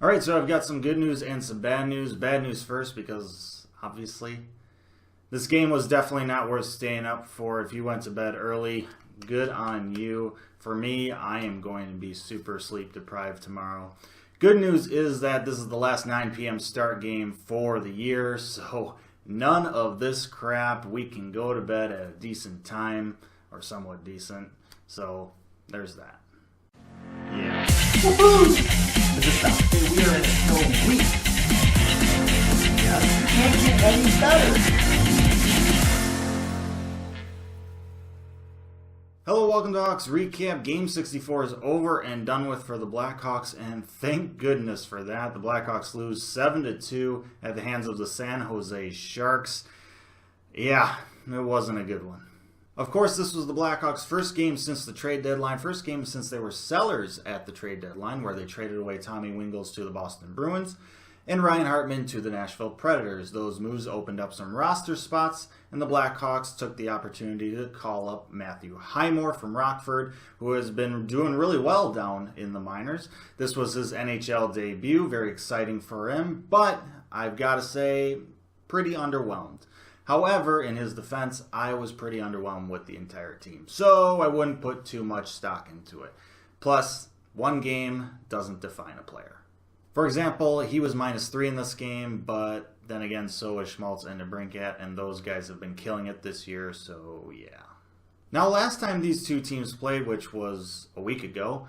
Alright, so I've got some good news and some bad news. Bad news first because, obviously, this game was definitely not worth staying up for. If you went to bed early, good on you. For me, I am going to be super sleep deprived tomorrow. Good news is that this is the last 9 p.m. start game for the year, so none of this crap. We can go to bed at a decent time, or somewhat decent. So, there's that. Yeah. Woohoo! Is this the we are in a snow week? Yeah, you can't get any better. Hello, welcome to Hawks Recap. Game 64 is over and done with for the Blackhawks, and thank goodness for that. The Blackhawks lose 7-2 at the hands of the San Jose Sharks. Yeah, it wasn't a good one. Of course, this was the Blackhawks' first game since the trade deadline, first game since they were sellers at the trade deadline, where they traded away Tommy Wingels to the Boston Bruins and Ryan Hartman to the Nashville Predators. Those moves opened up some roster spots, and the Blackhawks took the opportunity to call up Matthew Highmore from Rockford, who has been doing really well down in the minors. This was his NHL debut, very exciting for him, but I've got to say, pretty underwhelmed. However, in his defense, I was pretty underwhelmed with the entire team, so I wouldn't put too much stock into it. Plus, one game doesn't define a player. For example, he was -3 in this game, but then again, so is Schmaltz and DeBrincat, and those guys have been killing it this year, so yeah. Now, last time these two teams played, which was a week ago,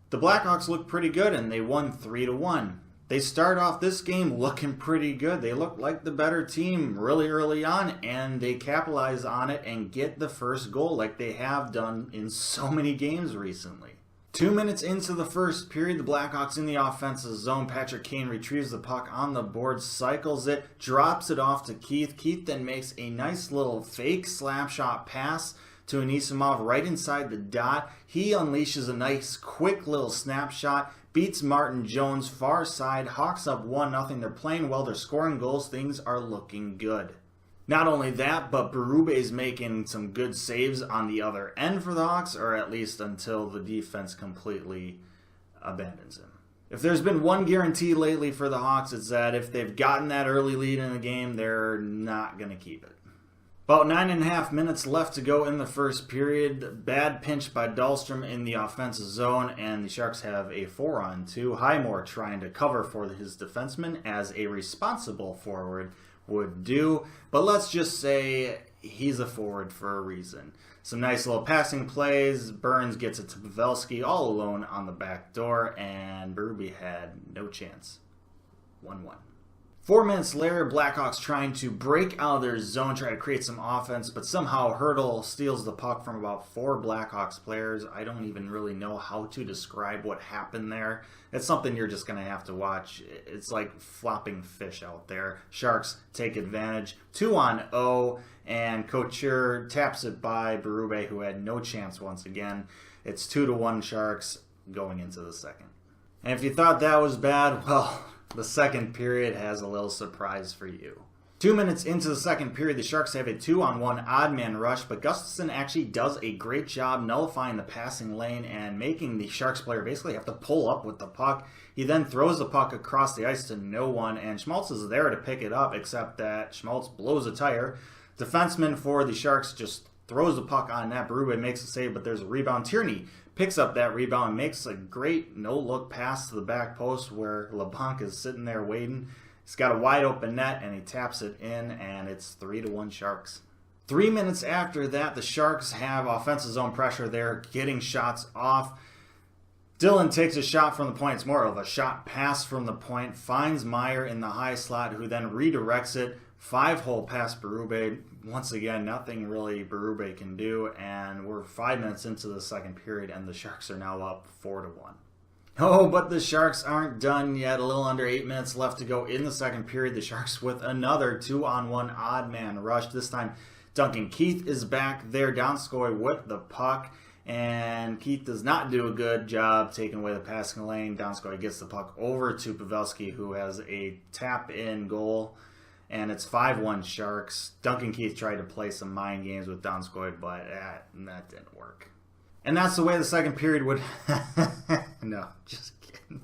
the Blackhawks looked pretty good, and they won 3-1. They start off this game looking pretty good. They look like the better team really early on, and they capitalize on it and get the first goal like they have done in so many games recently. 2 minutes into the first period, the Blackhawks in the offensive zone. Patrick Kane retrieves the puck on the board, cycles it, drops it off to Keith. Keith then makes a nice little fake slap shot pass to Anisimov right inside the dot. He unleashes a nice quick little snapshot, beats Martin Jones far side. Hawks up 1-0. They're playing well, they're scoring goals, things are looking good. Not only that, but Berube's making some good saves on the other end for the Hawks, or at least until the defense completely abandons him. If there's been one guarantee lately for the Hawks, it's that if they've gotten that early lead in the game, they're not going to keep it. About 9.5 minutes left to go in the first period. Bad pinch by Dahlstrom in the offensive zone, and the Sharks have a 4-on-2. Highmore trying to cover for his defenseman as a responsible forward would do, but let's just say he's a forward for a reason. Some nice little passing plays. Burns gets it to Pavelski all alone on the back door, and Berube had no chance. 1-1. 4 minutes later, Blackhawks trying to break out of their zone, try to create some offense, but somehow Hurdle steals the puck from about 4 Blackhawks players. I don't even really know how to describe what happened there. It's something you're just going to have to watch. It's like flopping fish out there. Sharks take advantage. 2-on-0, and Couture taps it by Berube, who had no chance once again. It's 2-1 Sharks going into the second. And if you thought that was bad, well, the second period has a little surprise for you. 2 minutes into the second period, the Sharks have a 2-on-1 odd man rush, but Gustafsson actually does a great job nullifying the passing lane and making the Sharks player basically have to pull up with the puck. He then throws the puck across the ice to no one, and Schmaltz is there to pick it up, except that Schmaltz blows a tire. Defenseman for the Sharks just throws the puck on net. Berube makes a save, but there's a rebound. Tierney picks up that rebound and makes a great no-look pass to the back post where LeBlanc is sitting there waiting. He's got a wide-open net, and he taps it in, and it's 3-1 Sharks. 3 minutes after that, the Sharks have offensive zone pressure. They're getting shots off. Dillon takes a shot from the point. It's more of a shot pass from the point. Finds Meyer in the high slot, who then redirects it. 5-hole pass Berube. Once again, nothing really Berube can do, and we're 5 minutes into the second period, and the Sharks are now up 4-1. Oh, but the Sharks aren't done yet. A little under 8 minutes left to go in the second period. The Sharks with another 2-on-1 odd man rush. This time, Duncan Keith is back there. Donskoy with the puck, and Keith does not do a good job taking away the passing lane. Donskoy gets the puck over to Pavelski, who has a tap-in goal. And it's 5-1 Sharks. Duncan Keith tried to play some mind games with Donskoy, but that didn't work. And that's the way the second period would... No, just kidding.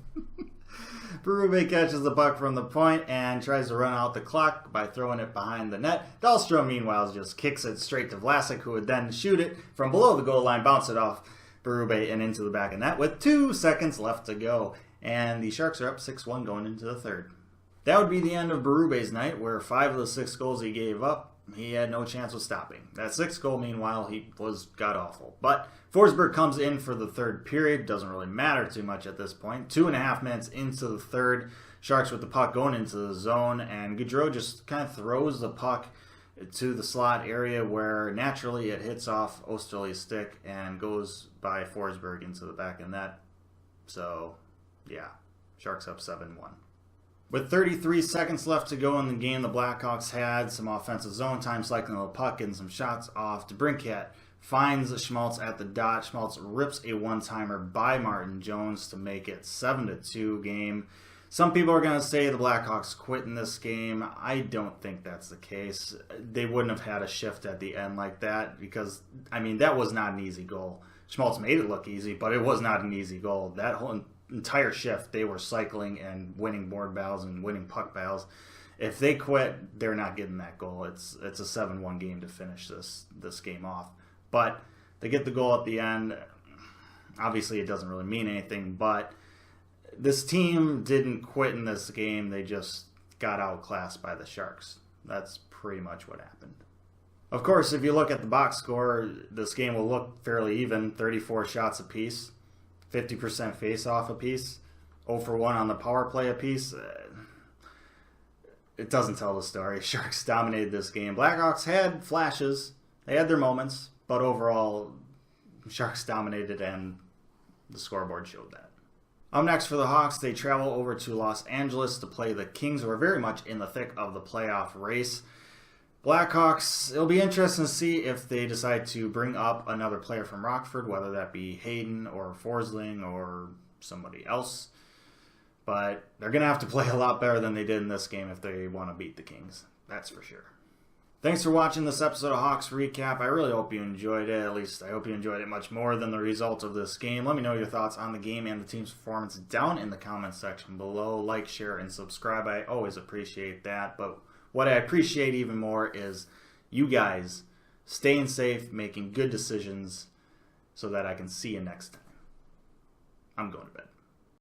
Berube catches the puck from the point and tries to run out the clock by throwing it behind the net. Dahlstrom, meanwhile, just kicks it straight to Vlasic, who would then shoot it from below the goal line, bounce it off Berube and into the back of net with 2 seconds left to go. And the Sharks are up 6-1 going into the third. That would be the end of Berube's night, where 5 of the 6 goals he gave up, he had no chance of stopping. That 6th goal, meanwhile, he was god-awful. But Forsberg comes in for the third period. Doesn't really matter too much at this point. 2.5 minutes into the third, Sharks with the puck going into the zone, and Gaudreau just kind of throws the puck to the slot area where naturally it hits off Osterley's stick and goes by Forsberg into the back of net. So, yeah, Sharks up 7-1. With 33 seconds left to go in the game, the Blackhawks had some offensive zone time, cycling the puck, getting some shots off. DeBrincat finds Schmaltz at the dot. Schmaltz rips a one-timer by Martin Jones to make it 7-2 game. Some people are going to say the Blackhawks quit in this game. I don't think that's the case. They wouldn't have had a shift at the end like that because, I mean, that was not an easy goal. Schmaltz made it look easy, but it was not an easy goal. That whole entire shift, they were cycling and winning board battles and winning puck battles. If they quit, they're not getting that goal. It's a 7-1 game to finish this game off. But they get the goal at the end. Obviously, it doesn't really mean anything, but this team didn't quit in this game. They just got outclassed by the Sharks. That's pretty much what happened. Of course, if you look at the box score, this game will look fairly even. 34 shots apiece. 50% face-off apiece, 0 for 1 on the power play apiece. It doesn't tell the story. Sharks dominated this game. Blackhawks had flashes. They had their moments. But overall, Sharks dominated and the scoreboard showed that. Up next for the Hawks, they travel over to Los Angeles to play the Kings, who are very much in the thick of the playoff race. Blackhawks, it'll be interesting to see if they decide to bring up another player from Rockford, whether that be Hayden or Forsling or somebody else. But they're going to have to play a lot better than they did in this game if they want to beat the Kings. That's for sure. Thanks for watching this episode of Hawks Recap. I really hope you enjoyed it. At least I hope you enjoyed it much more than the result of this game. Let me know your thoughts on the game and the team's performance down in the comments section below. Like, share, and subscribe. I always appreciate that. But what I appreciate even more is you guys staying safe, making good decisions so that I can see you next time. I'm going to bed.